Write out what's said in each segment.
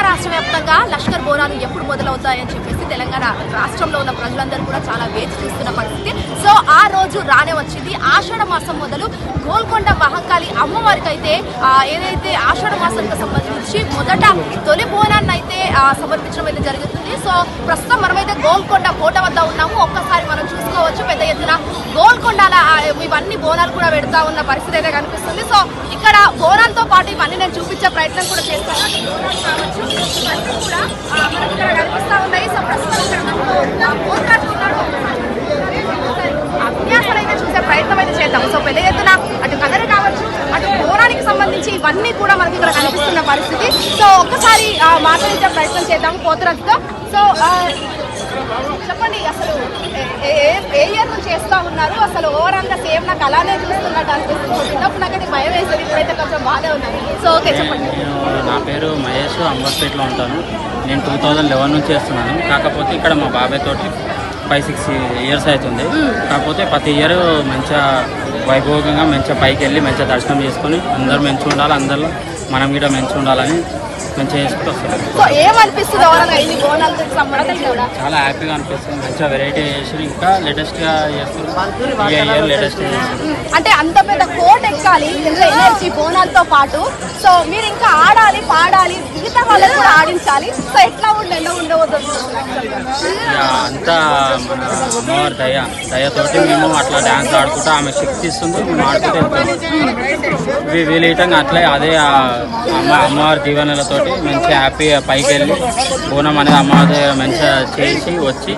రాష్ట్ర వ్యాప్తంగా లష్కర్ బోనాలు ఎప్పుడు మొదలవుతాయని చెప్పేసి తెలంగాణ రాష్ట్రంలో ఉన్న ప్రజలందరూ కూడా చాలా వేచి చూస్తున్న పరిస్థితి. సో ఆ రోజు రానే వచ్చింది. ఆషాఢ మాసం మొదలు గోల్కొండ మహంకాళి అమ్మవారికి అయితే ఏదైతే ఆషాఢ మాసానికి సంబంధించి మొదట తొలి బోనాన్ని అయితే సమర్పించడం అయితే జరుగుతుంది. సో ప్రస్తుతం మనమైతే గోల్కొండ కోట వద్ద ఉన్నాము. ఒక్కసారి మనం చూసుకోవచ్చు పెద్ద ఎత్తున గోల్కొండల ఇవన్నీ బోనాలు కూడా పెడతా ఉన్న పరిస్థితి అయితే కనిపిస్తుంది. సో ఇక్కడ బోనాలతో పాటు ఇవన్నీ నేను చూపించే ప్రయత్నం కూడా చేస్తాను. కూడా మనకి ఇక్కడ కనిపిస్తా ఉన్నాయి. సో ప్రస్తుతం అభ్యాసాలు అయితే చూసే ప్రయత్నం అయితే చేద్దాం. సో పెద్ద ఎత్తున అటు కథలు కావచ్చు, అటు బోనానికి సంబంధించి ఇవన్నీ కూడా మనకి ఇక్కడ కనిపిస్తున్న పరిస్థితి. సో ఒక్కసారి మాట్లాడించే ప్రయత్నం చేద్దాం పోతురాజుతో. సో చెప్పండి, అసలు ఏ ఇయర్ నుంచి చేస్తూ ఉన్నారు? అసలు ఓవరాల్ గా సేమ్ నాకు అలానే చూస్తున్నట్టు అనిపిస్తుంది. చిన్నప్పుడు నాకైతే భయం వేసేది, ఇప్పుడైతే కొంచెం బాగానే ఉన్నారు. సో ఓకే చెప్పండి. నా పేరు మహేష్, అంబర్పేటలో ఉంటాను. నేను 2011 నుంచి చేస్తున్నాను. కాకపోతే ఇక్కడ మా బాబాయ్ తోటి 5-6 ఇయర్స్ అవుతుంది. కాకపోతే ప్రతి ఇయర్ మంచిగా వైభోగంగా మంచిగా పైకి వెళ్ళి మంచిగా దర్శనం చేసుకొని అందరూ మంచిగా ఉండాలి, అందరిలో మనం కూడా మంచిగా ఉండాలని మంచిగా చేసుకుంటూ వస్తారు. సో ఏమనిపిస్తుంది చాలా హ్యాపీగా అనిపిస్తుంది. మంచిగా వెరైటీ చేసి ఇంకా లేటెస్ట్గా చేస్తున్నారు. లేటెస్ట్ అంటే అంత పెద్ద కోట ఎక్కాలి, ఎనర్జీ బోనాలతో పాటు. సో మీరు ఇంకా ఆడాలి, పాడాలి, మిగతా వాళ్ళని కూడా ఆడించాలి. సో ఎట్లా ఉండవద్దు అంతా మన అమ్మవారి దయతోటి మేము అట్లా డ్యాన్స్ ఆడుకుంటూ ఆమె శక్తి ఇస్తుంది, మేము ఆడుకుంటూ వెళ్తాము. వీళ్ళటంగా అట్లే అదే అమ్మవారి దీవెనలతో మంచిగా హ్యాపీగా పైకి వెళ్ళి బోనం అనేది అమ్మవారి మంచిగా చేసి వచ్చి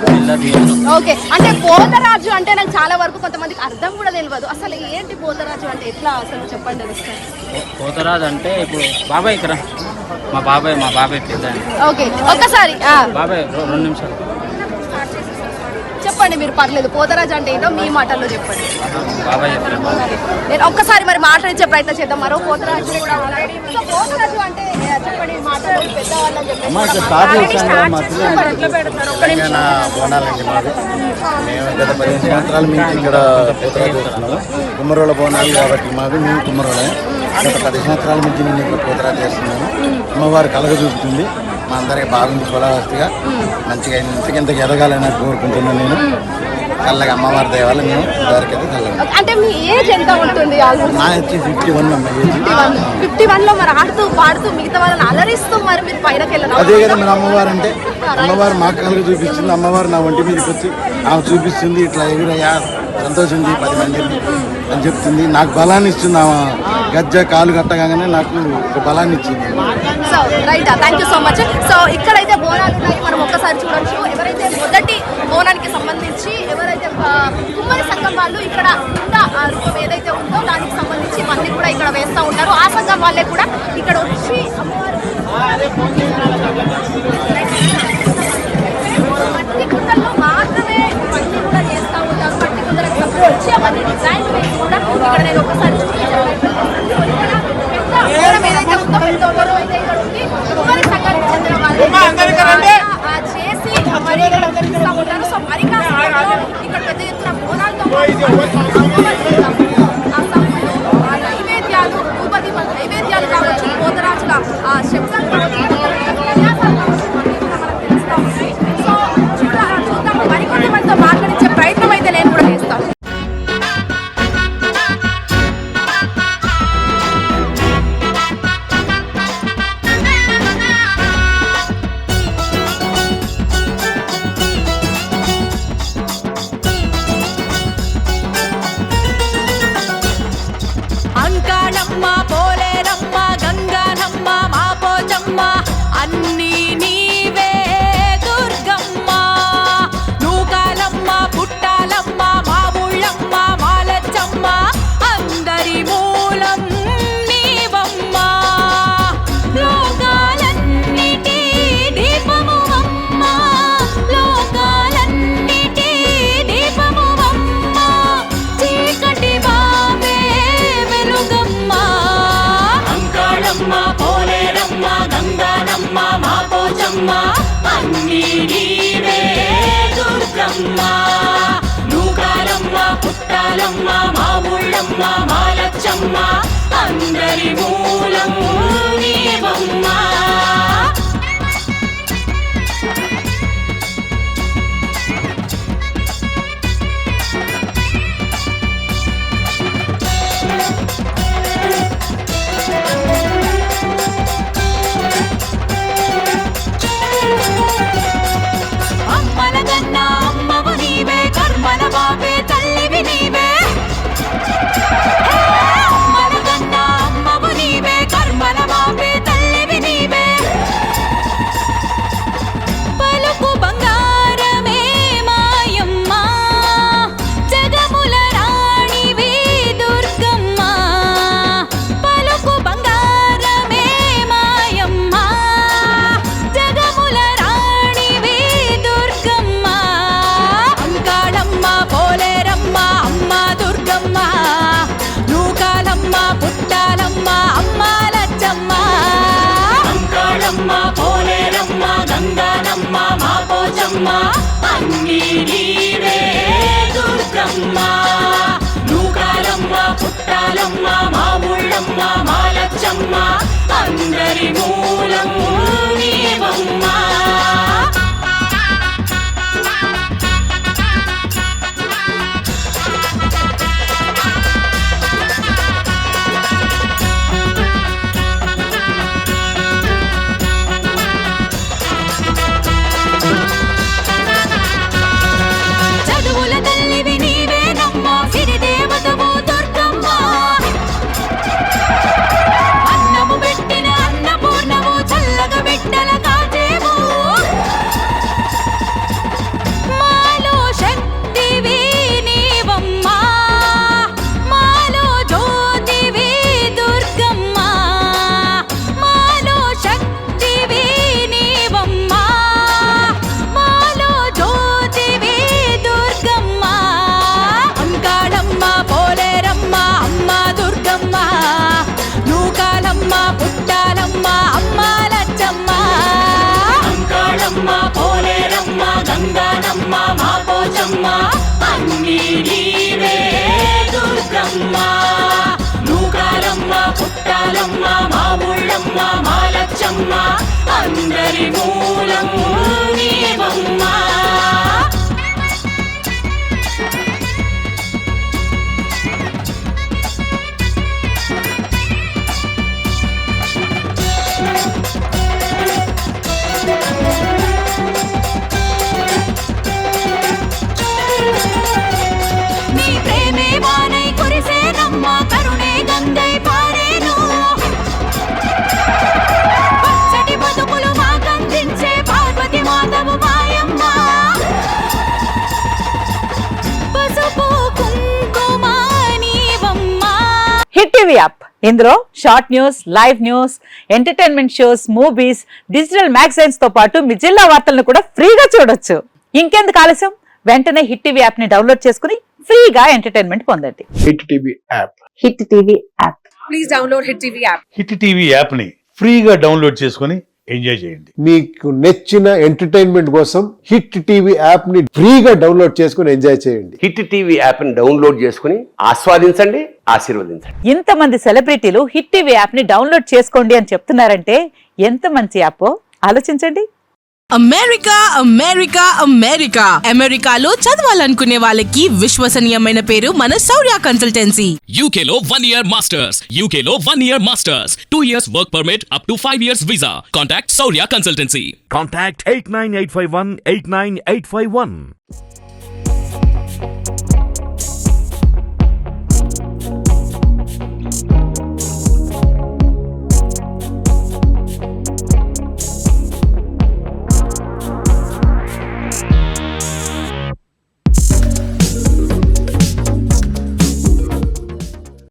ఓకే. అంటే పోతరాజు అంటే నాకు చాలా వరకు కొంతమందికి అర్థం కూడా తెలియదు. అసలు ఏంటి పోతరాజు అంటే ఎట్లా అసలు చెప్పండి. పోతరాజు అంటే ఇప్పుడు బాబాయ్ ఇక్కడ మా బాబాయ్ పెద్ద. ఓకే ఒక్కసారి బాబాయ్ 2 నిమిషాలు చెప్పండి మీరు, పర్లేదు. పోతరాజు అంటే ఏంటో మీ మాటల్లో చెప్పండి. బాబాయ్ నేను ఒక్కసారి మరి మాట్లాడించే ప్రయత్నం చేద్దాం. మరో పోతరాజు కూడా. సో పోతరాజు అంటే చెప్పండి మాట్లాడి పెద్దవాళ్ళని గత 15 సంవత్సరాల నుంచి ఇక్కడ పోతరాజు చేస్తున్నాము. కుమ్మరోళ్ళ బోనాలు కాబట్టి మాది మేము కుమ్మరోళ్ళే. గత 10 సంవత్సరాల నుంచి నేను ఇక్కడ పోతరాజు చేస్తున్నాను. అమ్మవారు కలగ చూపుతుంది. మా అందరికి బాగుంది, కులవస్తిగా మంచిగా ఇంతకింతకి ఎదగాలని కోరుకుంటున్నాను. నేను కళ్ళగా అమ్మవారి దయ వల్ల మేము ఇంతవరకైతే కళ్ళగా. అంటే మీ ఏజ్ ఎంత ఉంటుంది? నా వచ్చి 51 అమ్మ ఏజ్. 51లో మరి ఆడుతూ పాడుతూ మిగతా వాళ్ళని అలరిస్తూ మరి మీరు పైనకి వెళ్ళాలి. అదే కదా మన అమ్మవారు అంటే. అమ్మవారు మాకు కలుగు చూపిస్తుంది. అమ్మవారు నా ఒంటి మీదకి వచ్చి ఆమె చూపిస్తుంది, ఇట్లా ఎగురయ్యా సంతోషించి 10 మందిని అని చెప్తుంది. నాకు బలాన్ని ఇస్తుంది. ఆమె గజ్జ కాలు కట్టగానే నాకు ఒక బలాన్ని ఇచ్చింది. So right, thank you so much. So ఇక్కడైతే బోనాలు ఉన్నాయి, మనం ఒక్కసారి చూడొచ్చు. ఎవరైతే మొదటి బోనానికి సంబంధించి ఎవరైతే కుమ్మరి సంఘం వాళ్ళు ఇక్కడ రూపం ఏదైతే ఉందో దానికి సంబంధించి ఇవన్నీ కూడా ఇక్కడ వేస్తూ ఉంటారు. ఆ సంఘం వాళ్ళే కూడా ఇక్కడ వచ్చి మట్టి కుండల్లో మాత్రమే ఇవన్నీ కూడా చేస్తూ ఉంటారు. మట్టి కుండలకు సంబంధించి అవన్నీ డిజైన్ వేసి కూడా ఇక్కడ నేను ఒకసారి ఏదైతే ఉందో పెద్ద అయితే ఇక్కడ ఉంది. కుమ్మరి సంఘానికి చెందిన వాళ్ళు చేసి మరి కనిపిస్తూ ఉంటారు. సో మరి ఇక్కడ పెద్ద ఎత్తున బోనాలతో ఆ నైవేద్యాలు, ఉపది నైవేద్యాలు కావచ్చు, పోతరాజుల శబ్దాలు కావచ్చు, మనకు తెలుస్తూ ఉంటాయి. సో చూద్దాం, మరికొన్ని మందితో మాట్లాడించే ప్రయత్నం అయితే నేను కూడా చేస్తాను. అన్నీ నీవే దుర్గమ్మ, నూకాలమ్మ, పుట్టాలమ్మ, మా ఊళ్ళమ్మ, మాలచ్చమ్మ, అందరి మూలం నీవమ్మ. లోకాలన్నిటి దీపము అమ్మ, లోకాలన్నిటి దీపము అమ్మ, చీకటి బావే వెలుగమ్మ. అంకాళమ్మ, పోలేరమ్మ, గంగానమ్మ, మా పోచమ్మ, అన్నీ నీవే దుర్గమ్మ. నూకాలమ్మ, పుట్టాలమ్మ, మా ఊళ్ళమ్మ, మాలచ్చమ్మ, అందరి మూలం నీవమ్మ. అంకాళమ్మ అన్నీ నీవే దుర్గమ్మ నూకాలమ్మ పుట్టాలమ్మ మా ఊళ్ళమ్మ మా లచ్చమ్మ అందరి మూలం నీవమ్మ చదువుల తల్లివి నీవేనమ్మ సిరి దేవతవు దుర్గమ్మ అన్నము పెట్టిన అన్నపూర్ణము చల్లగా బిడ్డల కాచేవు మాలో శక్తివి నీవమ్మ మాలో జ్యోతివి దుర్గమ్మ మాలో శక్తివి నీవమ్మ మాలో జ్యోతివి దుర్గమ్మ అంకాళమ్మ పోలేరమ్మ అమ్మ దుర్గమ్మ నూకాలమ్మ పుట్టాలమ్మ అమ్మ లచ్చమ్మ అంకాళమ్మ పోలేరమ్మ గంగానమ్మ మా పోచమ్మ అన్నీ నీవే దుర్గమ్మ నూకాలమ్మ పుట్టాలమ్మ మా ఊళ్ళమ్మ మా లచ్చమ్మ అందరి మూలం నీవమ్మ నీ ప్రేమే వానై కురిసేనమ్మ కరుణే గంగై పారేను పచ్చటి బతుకులు మాకందించే పార్వతి మాతవు మాయమ్మ పసుపు కుంకుమ నీవమ్మ. హిట్ టీవీ యాప్ ఇందులో short news, live news, entertainment shows, movies, digital magazines తో పాటు మీ జిల్లా వార్తలను కూడా ఫ్రీగా చూడొచ్చు. ఇంకెందుకు ఆలస్యం, వెంటనే హిట్ టీవీ యాప్ ని డౌన్లోడ్ చేసుకుని ఫ్రీగా ఎంటర్టైన్మెంట్ పొందండి. Hit TV app. Hit TV app. Hit TV app ని ఫ్రీగా డౌన్లోడ్ చేసుకొని ఎంజాయ్ చేయండి. మీకు నచ్చిన ఎంటర్టైన్మెంట్ కోసం హిట్ టీవీ యాప్ ని ఫ్రీగా డౌన్లోడ్ చేసుకుని ఎంజాయ్ చేయండి. హిట్ టీవీ యాప్ ని డౌన్లోడ్ చేసుకుని ఆస్వాదించండి, ఆశీర్వదించండి. ఇంతమంది సెలబ్రిటీలు హిట్ టీవీ యాప్ ని డౌన్లోడ్ చేసుకోండి అని చెప్తున్నారంటే ఎంత మంచి యాప్ ఆలోచించండి. అమెరికా అమెరికా అమెరికా అమెరికాలో చదవాలనుకునే వాళ్ళకి విశ్వసనీయమైన పేరు మన శౌర్య కన్సల్టెన్సీ. UK లో 1 year masters. UK లో 1 year masters. 2 years work permit up to 5 years visa. Contact Saurya Consultancy. Contact 89851 89851.